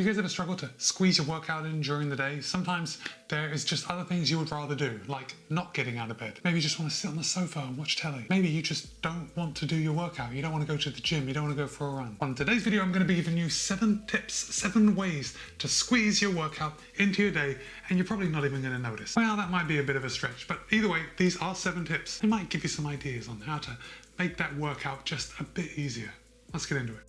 You guys ever struggle to squeeze your workout in during the day? Sometimes there is just other things you would rather do, like not getting out of bed. Maybe you just want to sit on the sofa and watch telly. Maybe you just don't want to do your workout. You don't want to go to the gym. You don't want to go for a run. On today's video, I'm going to be giving you 7 tips, 7 ways to squeeze your workout into your day, and you're probably not even going to notice. Well, that might be a bit of a stretch, but either way, these are 7 tips. They might give you some ideas on how to make that workout just a bit easier. Let's get into it.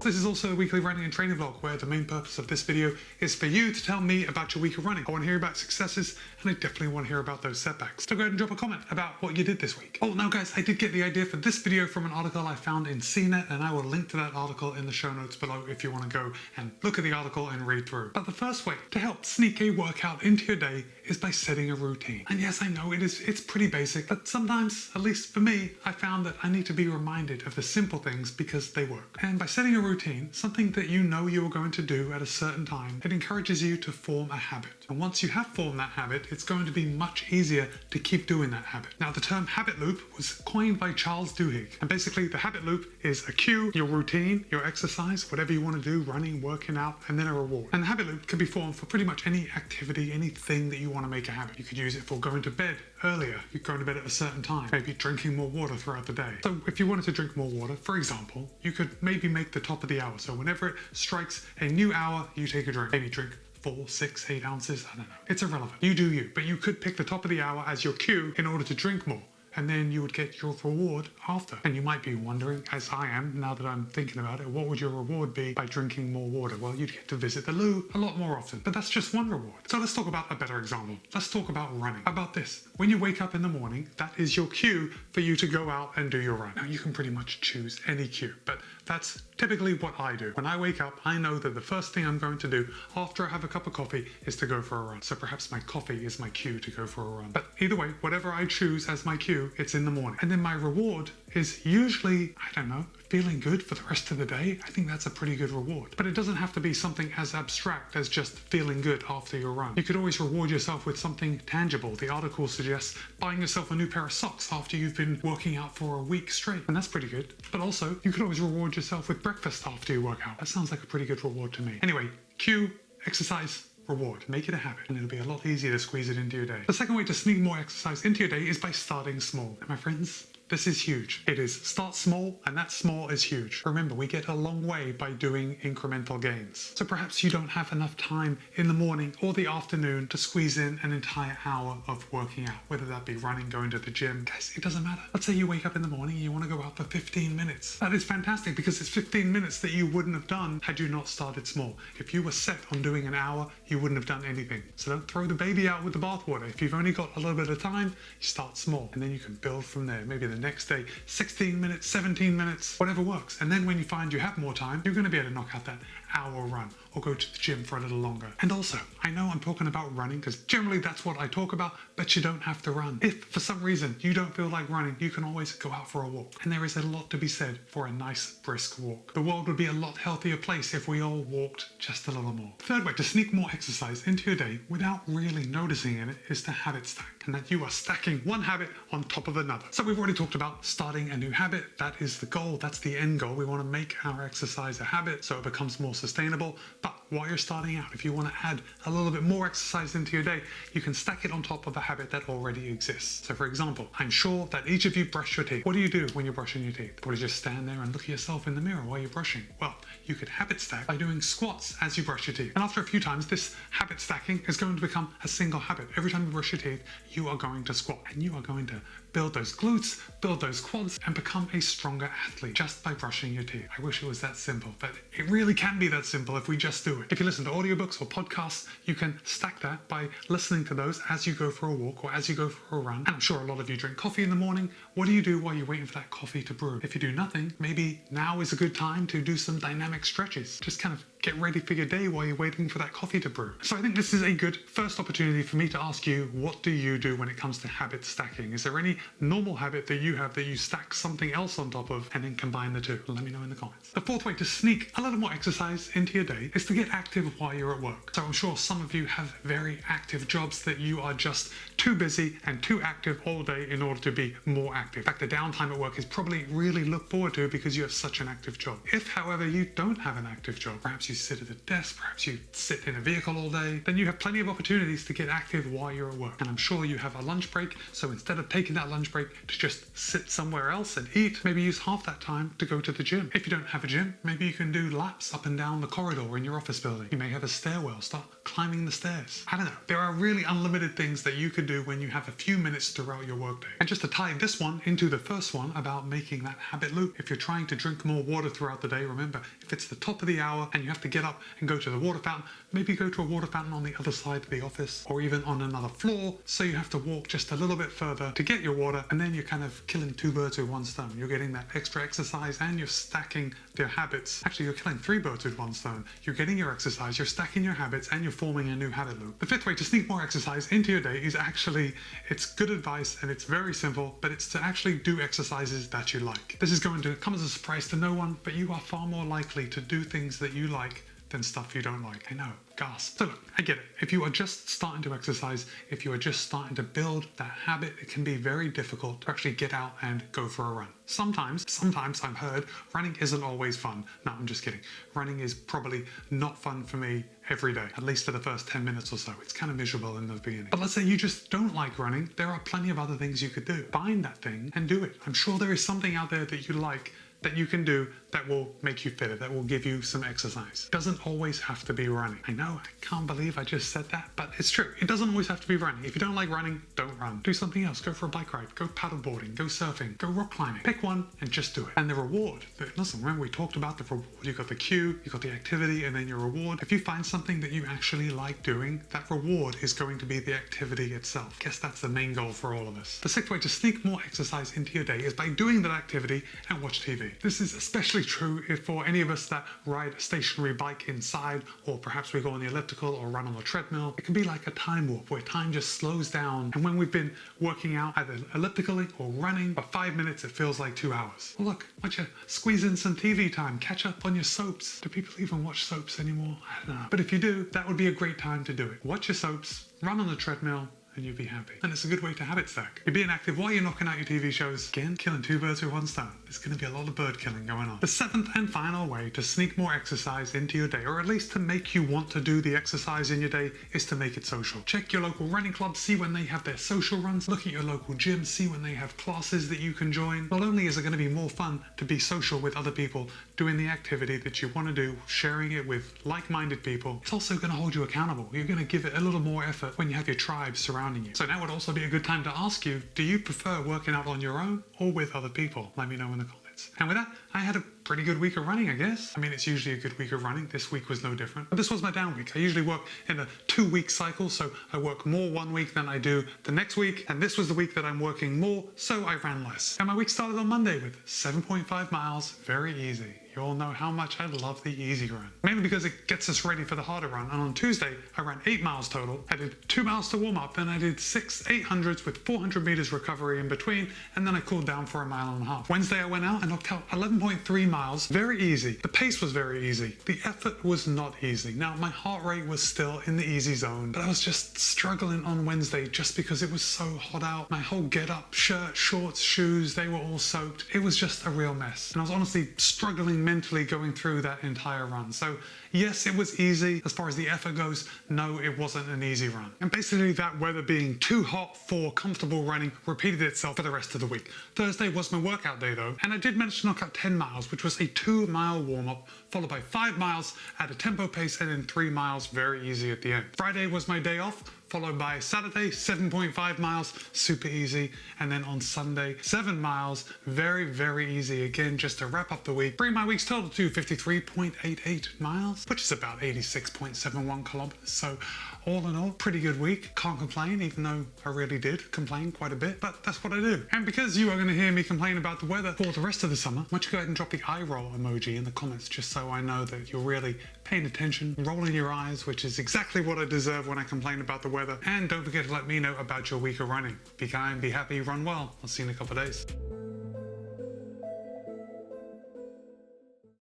This is also a weekly running and training vlog where the main purpose of this video is for you to tell me about your week of running. I want to hear about successes, and I definitely want to hear about those setbacks. So go ahead and drop a comment about what you did this week. Oh, now guys, I did get the idea for this video from an article I found in CNET, and I will link to that article in the show notes below if you want to go and look at the article and read through. But the first way to help sneak a workout into your day is by setting a routine. And yes, I know it's pretty basic, but sometimes, at least for me, I found that I need to be reminded of the simple things because they work. And by setting a routine, something that you know you are going to do at a certain time, it encourages you to form a habit. And once you have formed that habit, it's going to be much easier to keep doing that habit. Now, the term habit loop was coined by Charles Duhigg. And basically, the habit loop is a cue, your routine, your exercise, whatever you want to do, running, working out, and then a reward. And the habit loop can be formed for pretty much any activity, anything that you want to make a habit. You could use it for going to bed earlier. You're going to bed at a certain time, maybe drinking more water throughout the day. So if you wanted to drink more water, for example, you could maybe make the top of the hour. So whenever it strikes a new hour, you take a drink. Maybe drink 4, 6, 8 ounces, I don't know. It's irrelevant. You do you, but you could pick the top of the hour as your cue in order to drink more. And then you would get your reward after. And you might be wondering, as I am, now that I'm thinking about it, what would your reward be by drinking more water? Well, you'd get to visit the loo a lot more often, but that's just one reward. So let's talk about a better example. Let's talk about running. How about this? When you wake up in the morning, that is your cue for you to go out and do your run. Now, you can pretty much choose any cue, but that's typically what I do. When I wake up, I know that the first thing I'm going to do after I have a cup of coffee is to go for a run. So perhaps my coffee is my cue to go for a run. But either way, whatever I choose as my cue, it's in the morning. And then my reward is usually, I don't know, feeling good for the rest of the day. I think that's a pretty good reward. But it doesn't have to be something as abstract as just feeling good after your run. You could always reward yourself with something tangible. The article suggests buying yourself a new pair of socks after you've been working out for a week straight. And that's pretty good. But also, you could always reward yourself with breakfast after you work out. That sounds like a pretty good reward to me. Anyway, cue, exercise, reward. Make it a habit, and it'll be a lot easier to squeeze it into your day. The second way to sneak more exercise into your day is by starting small. And my friends, this is huge. It is start small, and that small is huge. Remember, we get a long way by doing incremental gains. So perhaps you don't have enough time in the morning or the afternoon to squeeze in an entire hour of working out, whether that be running, going to the gym. Guys, it doesn't matter. Let's say you wake up in the morning and you want to go out for 15 minutes. That is fantastic because it's 15 minutes that you wouldn't have done had you not started small. If you were set on doing an hour, you wouldn't have done anything. So don't throw the baby out with the bathwater. If you've only got a little bit of time, you start small, and then you can build from there. Maybe the next day, 16 minutes, 17 minutes, whatever works. And then when you find you have more time, you're going to be able to knock out that hour run or go to the gym for a little longer. And also, I know I'm talking about running because generally that's what I talk about, but you don't have to run. If for some reason you don't feel like running, you can always go out for a walk. And there is a lot to be said for a nice brisk walk. The world would be a lot healthier place if we all walked just a little more. The third way to sneak more exercise into your day without really noticing it is to habit stack, and that you are stacking one habit on top of another. So we've already talked about starting a new habit. That is the goal. That's the end goal. We want to make our exercise a habit so it becomes more sustainable. But while you're starting out, if you want to add a little bit more exercise into your day, you can stack it on top of a habit that already exists. So for example, I'm sure that each of you brush your teeth. What do you do when you're brushing your teeth? Probably just stand there and look at yourself in the mirror while you're brushing. Well, you could habit stack by doing squats as you brush your teeth. And after a few times, this habit stacking is going to become a single habit. Every time you brush your teeth, you are going to squat, and you are going to build those glutes, build those quads, and become a stronger athlete just by brushing your teeth. I wish it was that simple, but it really can be that simple if we just do it. If you listen to audiobooks or podcasts, you can stack that by listening to those as you go for a walk or as you go for a run. And I'm sure a lot of you drink coffee in the morning. What do you do while you're waiting for that coffee to brew? If you do nothing, maybe now is a good time to do some dynamic stretches. Just kind of get ready for your day while you're waiting for that coffee to brew. So I think this is a good first opportunity for me to ask you, what do you do when it comes to habit stacking? Is there any normal habit that you have that you stack something else on top of and then combine the two? Let me know in the comments. The fourth way to sneak a little more exercise into your day is to get active while you're at work. So I'm sure some of you have very active jobs that you are just too busy and too active all day in order to be more active. In fact, the downtime at work is probably really look forward to because you have such an active job. If, however, you don't have an active job, perhaps you sit at a desk, perhaps you sit in a vehicle all day, then you have plenty of opportunities to get active while you're at work. And I'm sure you have a lunch break, so instead of taking that lunch break to just sit somewhere else and eat, maybe use half that time to go to the gym. If you don't have a gym, maybe you can do laps up and down the corridor in your office building. You may have a stairwell, start climbing the stairs. I don't know. There are really unlimited things that you could do when you have a few minutes throughout your workday. And just to tie this one into the first one about making that habit loop, if you're trying to drink more water throughout the day, remember, if it's the top of the hour and you have to get up and go to the water fountain, maybe go to a water fountain on the other side of the office or even on another floor, so you have to walk just a little bit further to get your water, and then you're kind of killing two birds with one stone. You're getting that extra exercise and you're stacking your habits. Actually, you're killing three birds with one stone. You're getting your exercise, you're stacking your habits, and you're forming a new habit loop. The fifth way to sneak more exercise into your day is actually, it's good advice and it's very simple, but it's to actually do exercises that you like. This is going to come as a surprise to no one, but you are far more likely to do things that you like than stuff you don't like. I know, gasp. So look, I get it. If you are just starting to exercise, if you are just starting to build that habit, it can be very difficult to actually get out and go for a run. Sometimes I've heard running isn't always fun. No, I'm just kidding. Running is probably not fun for me every day, at least for the first 10 minutes or so. It's kind of miserable in the beginning. But let's say you just don't like running, there are plenty of other things you could do. Find that thing and do it. I'm sure there is something out there that you like that you can do that will make you fitter, that will give you some exercise. It doesn't always have to be running. I know, I can't believe I just said that, but it's true. It doesn't always have to be running. If you don't like running, don't run. Do something else. Go for a bike ride, go paddleboarding, go surfing, go rock climbing. Pick one and just do it. And the reward, listen, remember we talked about the reward. You got the cue, you got the activity, and then your reward. If you find something that you actually like doing, that reward is going to be the activity itself. I guess that's the main goal for all of us. The sixth way to sneak more exercise into your day is by doing that activity and watch TV. This is especially true for any of us that ride a stationary bike inside, or perhaps we go on the elliptical or run on the treadmill. It can be like a time warp where time just slows down, and when we've been working out either elliptically or running for 5 minutes, it feels like 2 hours. Well, look, why don't you squeeze in some TV time, catch up on your soaps. Do people even watch soaps anymore? I don't know. But if you do, that would be a great time to do it. Watch your soaps, run on the treadmill, and you'll be happy. And it's a good way to habit stack. You're being active while you're knocking out your TV shows. Again, killing two birds with one stone. There's going to be a lot of bird killing going on. The seventh and final way to sneak more exercise into your day, or at least to make you want to do the exercise in your day, is to make it social. Check your local running club, see when they have their social runs. Look at your local gym, see when they have classes that you can join. Not only is it going to be more fun to be social with other people, doing the activity that you want to do, sharing it with like-minded people, it's also going to hold you accountable. You're going to give it a little more effort when you have your tribe surrounding you. So now would also be a good time to ask you, do you prefer working out on your own or with other people? Let me know in the comments. And with that, I had a pretty good week of running, I guess. I mean, it's usually a good week of running. This week was no different. But this was my down week. I usually work in a 2-week cycle, so I work more one week than I do the next week. And this was the week that I'm working more, so I ran less. And my week started on Monday with 7.5 miles, very easy. You all know how much I love the easy run. Mainly because it gets us ready for the harder run. And on Tuesday, I ran 8 miles total. I did 2 miles to warm up, then I did 6 800s with 400 meters recovery in between, and then I cooled down for 1.5 miles. Wednesday, I went out and knocked out 11.3 miles. Very easy. The pace was very easy. The effort was not easy. Now, my heart rate was still in the easy zone, but I was just struggling on Wednesday just because it was so hot out. My whole get up, shirt, shorts, shoes, they were all soaked. It was just a real mess. And I was honestly struggling mentally going through that entire run. So yes, it was easy. As far as the effort goes, no, it wasn't an easy run. And basically that weather being too hot for comfortable running repeated itself for the rest of the week. Thursday was my workout day though, and I did manage to knock out 10 miles, which was a 2-mile warm-up, followed by 5 miles at a tempo pace, and then 3 miles very easy at the end. Friday was my day off, followed by Saturday, 7.5 miles, super easy. And then on Sunday, 7 miles, very, very easy. Again, just to wrap up the week. Bring my week's total to 53.88 miles, which is about 86.71 kilometers. So all in all, pretty good week. Can't complain, even though I really did complain quite a bit, but that's what I do. And because you are going to hear me complain about the weather for the rest of the summer, why don't you go ahead and drop the eye roll emoji in the comments, just so I know that you're really paying paying attention, rolling your eyes, which is exactly what I deserve when I complain about the weather. And don't forget to let me know about your week of running. Be kind, be happy, run well. I'll see you in a couple of days.